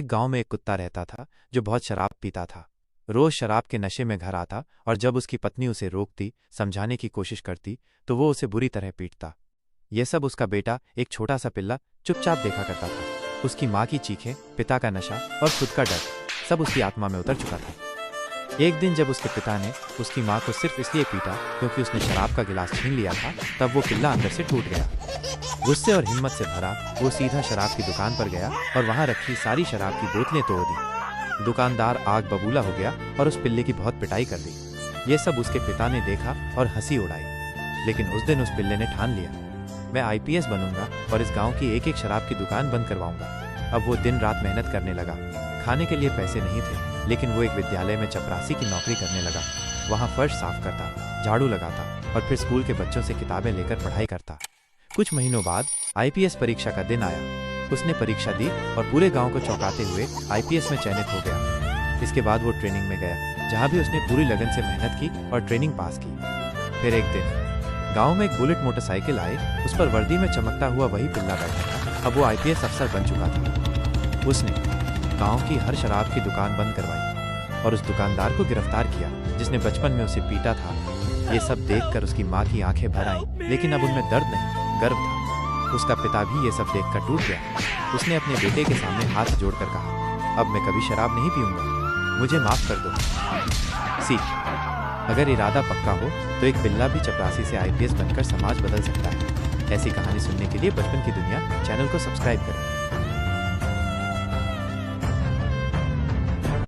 एक गांव में एक कुत्ता रहता था जो बहुत शराब पीता था। रोज शराब के नशे में घर आता और जब उसकी पत्नी उसे रोकती, समझाने की कोशिश करती, तो वो उसे बुरी तरह पीटता। यह सब उसका बेटा, एक छोटा सा पिल्ला, चुपचाप देखा करता था। उसकी माँ की चीखें, पिता का नशा और खुद का डर सब उसकी आत्मा में उतर चुका था। एक दिन जब उसके पिता ने उसकी माँ को सिर्फ इसलिए पीटा क्योंकि उसने शराब का गिलास छीन लिया था, तब वो पिल्ला अंदर से टूट गया। गुस्से और हिम्मत से भरा वो सीधा शराब की दुकान पर गया और वहां रखी सारी शराब की बोतलें तोड़ दी। दुकानदार आग बबूला हो गया और उस पिल्ले की बहुत पिटाई कर दी। ये सब उसके पिता ने देखा और हंसी उड़ाई। लेकिन उस दिन उस पिल्ले ने ठान लिया, मैं आईपीएस बनूंगा और इस गांव की एक एक शराब की दुकान बंद करवाऊंगा। अब वो दिन रात मेहनत करने लगा। खाने के लिए पैसे नहीं थे, लेकिन वो एक विद्यालय में चपरासी की नौकरी करने लगा। वहाँ फर्श साफ करता, झाड़ू लगाता और फिर स्कूल के बच्चों से किताबें लेकर पढ़ाई करता। कुछ महीनों बाद आईपीएस परीक्षा का दिन आया। उसने परीक्षा दी और पूरे गांव को चौंकाते हुए आईपीएस में चयनित हो गया। इसके बाद वो ट्रेनिंग में गया, जहां भी उसने पूरी लगन से मेहनत की और ट्रेनिंग पास की। फिर एक दिन गांव में एक बुलेट मोटरसाइकिल आई। उस पर वर्दी में चमकता हुआ वही पिल्ला बैठा था। अब वो आईपीएस अफसर बन चुका था। उसने गांव की हर शराब की दुकान बंद करवाई और उस दुकानदार को गिरफ्तार किया जिसने बचपन में उसे पीटा था। ये सब देखकर उसकी माँ की आंखें भर आईं, लेकिन अब उनमें दर्द नहीं, गर्व था। उसका पिता भी ये सब देखकर टूट गया। उसने अपने बेटे के सामने हाथ जोड़कर कहा, अब मैं कभी शराब नहीं पीऊंगा, मुझे माफ कर दो। सीख, अगर इरादा पक्का हो तो एक पिल्ला भी चपरासी से आईपीएस बनकर समाज बदल सकता है। ऐसी कहानी सुनने के लिए बचपन की दुनिया चैनल को सब्सक्राइब करें।